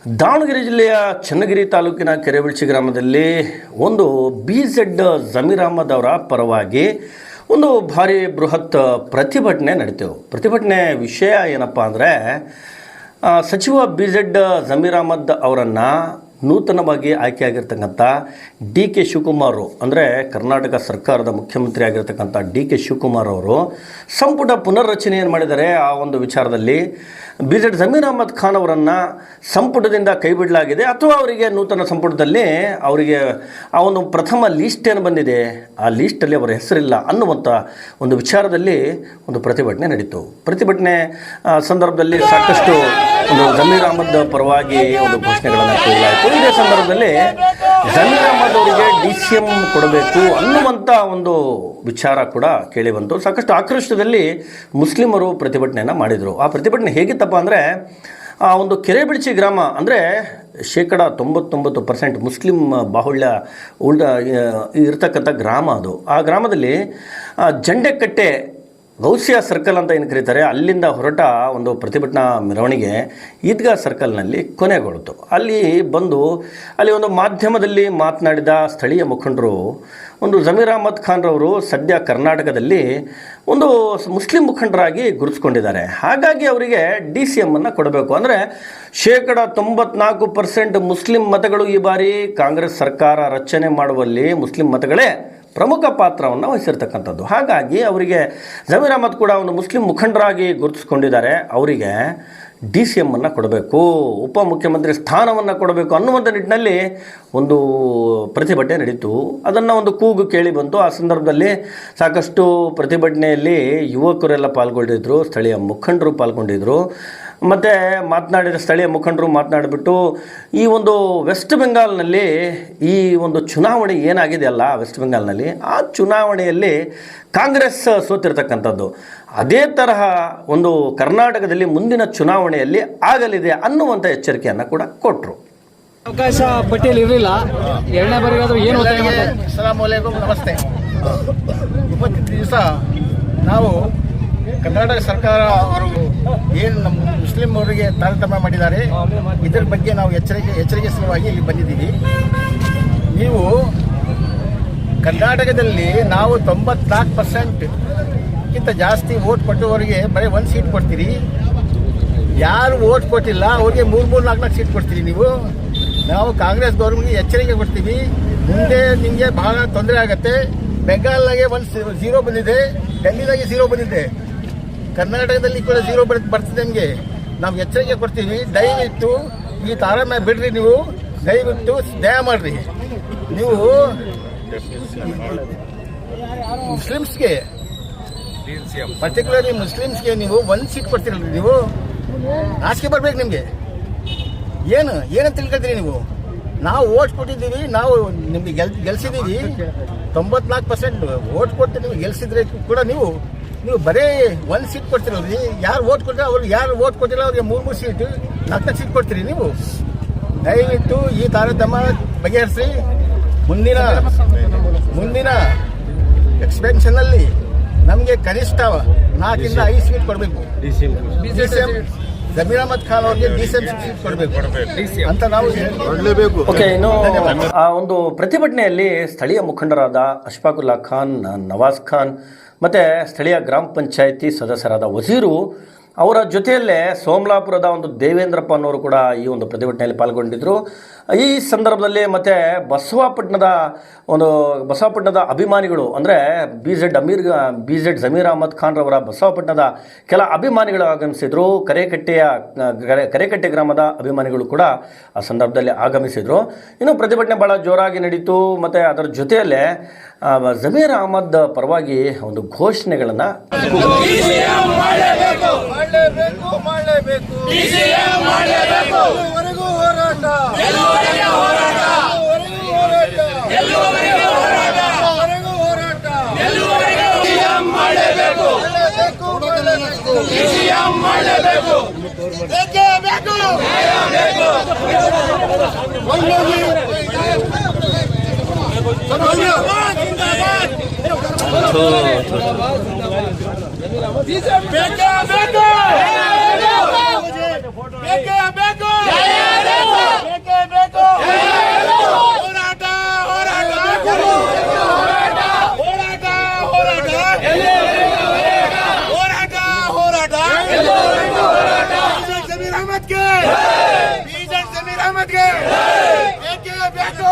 ದಾವಣಗೆರೆ ಜಿಲ್ಲೆಯ ಚನ್ನಗಿರಿ ತಾಲೂಕಿನ ಕೆರೆಬಿಳ್ಚಿ ಗ್ರಾಮದಲ್ಲಿ ಒಂದು BZ ಜಮೀರ್ ಅಹ್ಮದ್ ಅವರ ಪರವಾಗಿ ಒಂದು ಭಾರಿ ಬೃಹತ್ ಪ್ರತಿಭಟನೆ ನಡೀತು. ಪ್ರತಿಭಟನೆ ವಿಷಯ ಏನಪ್ಪ ಅಂದರೆ ಸಚಿವ BZ ಜಮೀರ್ ಅಹ್ಮದ್ ಅವರನ್ನು ನೂತನವಾಗಿ ಆಯ್ಕೆಯಾಗಿರ್ತಕ್ಕಂಥ DK ಶಿವಕುಮಾರ್ ಅಂದರೆ ಕರ್ನಾಟಕ ಸರ್ಕಾರದ ಮುಖ್ಯಮಂತ್ರಿ ಆಗಿರ್ತಕ್ಕಂಥ DK ಶಿವಕುಮಾರ್ ಅವರು ಸಂಪುಟ ಪುನರ್ರಚನೆಯನ್ನು ಮಾಡಿದ್ದಾರೆ. ಆ ಒಂದು ವಿಚಾರದಲ್ಲಿ BZ ಜಮೀರ್ ಅಹ್ಮದ್ ಖಾನ್ ಅವರನ್ನು ಸಂಪುಟದಿಂದ ಕೈಬಿಡಲಾಗಿದೆ ಅಥವಾ ಅವರಿಗೆ ನೂತನ ಸಂಪುಟದಲ್ಲಿ ಅವರಿಗೆ ಆ ಒಂದು ಪ್ರಥಮ ಲೀಸ್ಟ್ ಏನು ಬಂದಿದೆ ಆ ಲೀಸ್ಟಲ್ಲಿ ಅವರ ಹೆಸರಿಲ್ಲ ಅನ್ನುವಂಥ ಒಂದು ವಿಚಾರದಲ್ಲಿ ಒಂದು ಪ್ರತಿಭಟನೆ ನಡೀತು. ಪ್ರತಿಭಟನೆ ಸಂದರ್ಭದಲ್ಲಿ ಸಾಕಷ್ಟು ಒಂದು ಜಮೀರ್ ಅಹ್ಮದ್ ಪರವಾಗಿ ಒಂದು ಘೋಷಣೆಗಳನ್ನು ಕೂಡಲಾಯಿತು. ಇದೇ ಸಂದರ್ಭದಲ್ಲಿ ಜಮೀರ್ ಅಹ್ಮದ್ ಅವರಿಗೆ DCM ಕೊಡಬೇಕು ಅನ್ನುವಂಥ ಒಂದು ವಿಚಾರ ಕೂಡ ಕೇಳಿಬಂತು. ಸಾಕಷ್ಟು ಆಕ್ರೋಶದಲ್ಲಿ ಮುಸ್ಲಿಮರು ಪ್ರತಿಭಟನೆಯನ್ನು ಮಾಡಿದರು. ಆ ಪ್ರತಿಭಟನೆ ಹೇಗಿತ್ತಪ್ಪ ಅಂದರೆ ಆ ಒಂದು ಕೆರೆಬಿಳ್ಚಿ ಗ್ರಾಮ ಅಂದರೆ 99% ಮುಸ್ಲಿಂ ಬಾಹುಳ್ಯ ಇರ್ತಕ್ಕಂಥ ಗ್ರಾಮ ಅದು. ಆ ಗ್ರಾಮದಲ್ಲಿ ಜಂಡೆಕಟ್ಟೆ ಗೌಸಿಯಾ ಸರ್ಕಲ್ ಅಂತ ಏನು ಕರೀತಾರೆ, ಅಲ್ಲಿಂದ ಹೊರಟ ಒಂದು ಪ್ರತಿಭಟನಾ ಮೆರವಣಿಗೆ ಈದ್ಗಾ ಸರ್ಕಲ್ನಲ್ಲಿ ಕೊನೆಗೊಳ್ತು. ಅಲ್ಲಿ ಬಂದು ಅಲ್ಲಿ ಒಂದು ಮಾಧ್ಯಮದಲ್ಲಿ ಮಾತನಾಡಿದ ಸ್ಥಳೀಯ ಮುಖಂಡರು ಒಂದು ಜಮೀರ್ ಅಹ್ಮದ್ ಖಾನ್ ರವರು ಸದ್ಯ ಕರ್ನಾಟಕದಲ್ಲಿ ಒಂದು ಮುಸ್ಲಿಂ ಮುಖಂಡರಾಗಿ ಗುರುತಿಸ್ಕೊಂಡಿದ್ದಾರೆ. ಹಾಗಾಗಿ ಅವರಿಗೆ DCM ಅನ್ನು ಕೊಡಬೇಕು ಅಂದರೆ 94% ಮುಸ್ಲಿಂ ಮತಗಳು ಈ ಬಾರಿ ಕಾಂಗ್ರೆಸ್ ಸರ್ಕಾರ ರಚನೆ ಮಾಡುವಲ್ಲಿ ಮುಸ್ಲಿಂ ಮತಗಳೇ ಪ್ರಮುಖ ಪಾತ್ರವನ್ನು ವಹಿಸಿರ್ತಕ್ಕಂಥದ್ದು. ಹಾಗಾಗಿ ಅವರಿಗೆ ಜಮೀರ್ ಅಹ್ಮದ್ ಕೂಡ ಒಂದು ಮುಸ್ಲಿಂ ಮುಖಂಡರಾಗಿ ಗುರುತಿಸ್ಕೊಂಡಿದ್ದಾರೆ. ಅವರಿಗೆ DCM ಅನ್ನು ಕೊಡಬೇಕು, ಉಪಮುಖ್ಯಮಂತ್ರಿ ಸ್ಥಾನವನ್ನು ಕೊಡಬೇಕು ಅನ್ನುವಂಥ ನಿಟ್ಟಿನಲ್ಲಿ ಒಂದು ಪ್ರತಿಭಟನೆ ನಡೀತು. ಅದನ್ನು ಒಂದು ಕೂಗು ಕೇಳಿ ಬಂತು. ಆ ಸಂದರ್ಭದಲ್ಲಿ ಸಾಕಷ್ಟು ಪ್ರತಿಭಟನೆಯಲ್ಲಿ ಯುವಕರೆಲ್ಲ ಪಾಲ್ಗೊಂಡಿದ್ದರು, ಸ್ಥಳೀಯ ಮುಖಂಡರು ಪಾಲ್ಗೊಂಡಿದ್ದರು. ಮತ್ತು ಮಾತನಾಡಿದ ಸ್ಥಳೀಯ ಮುಖಂಡರು ಮಾತನಾಡಿಬಿಟ್ಟು ಈ ಒಂದು ವೆಸ್ಟ್ ಬೆಂಗಾಲ್ನಲ್ಲಿ ಈ ಒಂದು ಚುನಾವಣೆ ಏನಾಗಿದೆ ಅಲ್ಲ ವೆಸ್ಟ್ ಬೆಂಗಾಲ್ನಲ್ಲಿ, ಆ ಚುನಾವಣೆಯಲ್ಲಿ ಕಾಂಗ್ರೆಸ್ ಸೋತಿರ್ತಕ್ಕಂಥದ್ದು ಅದೇ ತರಹ ಒಂದು ಕರ್ನಾಟಕದಲ್ಲಿ ಮುಂದಿನ ಚುನಾವಣೆಯಲ್ಲಿ ಆಗಲಿದೆ ಅನ್ನುವಂಥ ಎಚ್ಚರಿಕೆಯನ್ನು ಕೂಡ ಕೊಟ್ಟರು. ಅವಕಾಶ ಪಟ್ಟಿಯಲ್ಲಿ ಇರಲಿಲ್ಲ. ಎರಡನೇ ಬಾರಿಗಾದರೂ ಏನು ಅಸ್ಸಲಾಮು ಅಲೈಕುಂ, ನಮಸ್ತೆ. ಇವತ್ತಿನ ದಿವಸ ನಾವು ಕರ್ನಾಟಕ ಸರ್ಕಾರ ಅವರು ಏನು ನಮ್ಮ ಮುಸ್ಲಿಂ ಅವರಿಗೆ ತಾರತಮ್ಯ ಮಾಡಿದ್ದಾರೆ ಇದರ ಬಗ್ಗೆ ನಾವು ಎಚ್ಚರಿಕೆ ಸಲುವಾಗಿ ಇಲ್ಲಿ ಬಂದಿದ್ದೀವಿ. ನೀವು ಕರ್ನಾಟಕದಲ್ಲಿ ನಾವು 94%ಗಿಂತ ಜಾಸ್ತಿ ವೋಟ್ ಕೊಟ್ಟವರಿಗೆ ಬರೀ 1 ಸೀಟ್ ಕೊಡ್ತೀರಿ. ಯಾರು ವೋಟ್ ಕೊಟ್ಟಿಲ್ಲ ಅವ್ರಿಗೆ 3-4 ಸೀಟ್ ಕೊಡ್ತೀರಿ ನೀವು. ನಾವು ಕಾಂಗ್ರೆಸ್ ಗೌರ್ಮೆಂಟ್ಗೆ ಎಚ್ಚರಿಕೆ ಕೊಡ್ತೀವಿ, ಮುಂದೆ ನಿಮಗೆ ಬಹಳ ತೊಂದರೆ ಆಗುತ್ತೆ. ಬೆಂಗಾಲ್ನಾಗೆ 0 ಬಂದಿದೆ, ಡೆಲ್ಲಿದಾಗೆ 0 ಬಂದಿದೆ, ಕರ್ನಾಟಕದಲ್ಲಿ ಕೂಡ 0 ಬರ್ತದೆ. ನಿಮಗೆ ನಾವು ಎಚ್ಚರಿಕೆ ಕೊಡ್ತೀವಿ. ದಯವಿಟ್ಟು ಈ ತಾರತಮ್ಯ ಬಿಡ್ರಿ. ನೀವು ದಯವಿಟ್ಟು ದಯ ಮಾಡಿರಿ. ನೀವು ಮುಸ್ಲಿಮ್ಸ್ಗೆ ಪರ್ಟಿಕ್ಯುಲರ್ಲಿ ಮುಸ್ಲಿಮ್ಸ್ಗೆ ನೀವು 1 ಸೀಟ್ ಕೊಡ್ತೀರಲ್ಲ, ನೀವು ನಾಚಿಕೆ ಬರ್ಬೇಕು ನಿಮಗೆ. ಏನಂತ ತಿಳ್ಕೊಳ್ತೀರಿ ನೀವು? ನಾವು ವೋಟ್ ಕೊಟ್ಟಿದ್ದೀವಿ, ನಾವು ನಿಮಗೆ ಗೆಲ್ಸಿದ್ದೀವಿ. 94% ವೋಟ್ ಕೊಟ್ಟು ನೀವು ಗೆಲ್ಸಿದ್ರೆ ಕೂಡ ನೀವು ಬರೀ 1 ಸೀಟ್ ಕೊಡ್ತೀರಲ್ರಿ. ಯಾರು ವೋಟ್ ಕೊಟ್ಟರೆ ಅವ್ರಿಗೆ, ಯಾರು ವೋಟ್ ಕೊಟ್ಟಿಲ್ಲ ಅವ್ರಿಗೆ 3 ಸೀಟ್ 4 ಸೀಟ್ ಕೊಡ್ತೀರಿ ನೀವು. ದಯವಿಟ್ಟು ಈ ತಾರತಮ್ಯ ಬಗೆಹರಿಸಿ. ಮುಂದಿನ ಎಕ್ಸ್ಪೆನ್ಷನ್ನಲ್ಲಿ ನಮಗೆ ಕನಿಷ್ಠ 4ರಿಂದ 5 ಸೀಟ್ ಕೊಡಬೇಕು. ಜಮೀರ್ ಅಹ್ಮದ್ ಖಾನ್ ಅವರಿಗೆ DCM ಸೀಟ್ ಕೊಡಬೇಕು ಅಂತ ನಾವು ಹೇಳಲೇಬೇಕು. ಓಕೆ, ಇನ್ನು ಆ ಒಂದು ಪ್ರತಿಭಟನೆಯಲ್ಲಿ ಸ್ಥಳೀಯ ಮುಖಂಡರಾದ ಅಶ್ಫಾಕುಲ್ಲಾ ಖಾನ್, ನವಾಜ್ ಖಾನ್ ಮತ್ತು ಸ್ಥಳೀಯ ಗ್ರಾಮ ಪಂಚಾಯಿತಿ ಸದಸ್ಯರಾದ ವಜೀರು ಅವರ ಜೊತೆಯಲ್ಲೇ ಸೋಮಲಾಪುರದ ಒಂದು ದೇವೇಂದ್ರಪ್ಪ ಅನ್ನೋರು ಕೂಡ ಈ ಒಂದು ಪ್ರತಿಭಟನೆಯಲ್ಲಿ ಪಾಲ್ಗೊಂಡಿದ್ದರು. ಈ ಸಂದರ್ಭದಲ್ಲಿ ಮತ್ತು ಬಸವಪಟ್ಟಣದ ಅಭಿಮಾನಿಗಳು ಅಂದರೆ BZ ಜಮೀರ್ ಅಹ್ಮದ್ ಖಾನ್ ರವರ ಬಸವಪಟ್ಟಣದ ಕೆಲ ಅಭಿಮಾನಿಗಳು ಆಗಮಿಸಿದರು. ಕರೇಕಟ್ಟೆ ಗ್ರಾಮದ ಅಭಿಮಾನಿಗಳು ಕೂಡ ಆ ಸಂದರ್ಭದಲ್ಲಿ ಆಗಮಿಸಿದರು. ಇನ್ನು ಪ್ರತಿಭಟನೆ ಭಾಳ ಜೋರಾಗಿ ನಡೀತು. ಮತ್ತು ಅದರ ಜೊತೆಯಲ್ಲೇ ಜಮೀರ್ ಅಹ್ಮದ್ ಪರವಾಗಿ ಒಂದು ಘೋಷಣೆಗಳನ್ನು ಬೇಕು ಅಹಮದ್ಗೆ ಬಿಜೆಪಿ ಜಮೀರ್ ಅಹಮದ್ಗೆ ಬೇಕೇ ಬೇಕು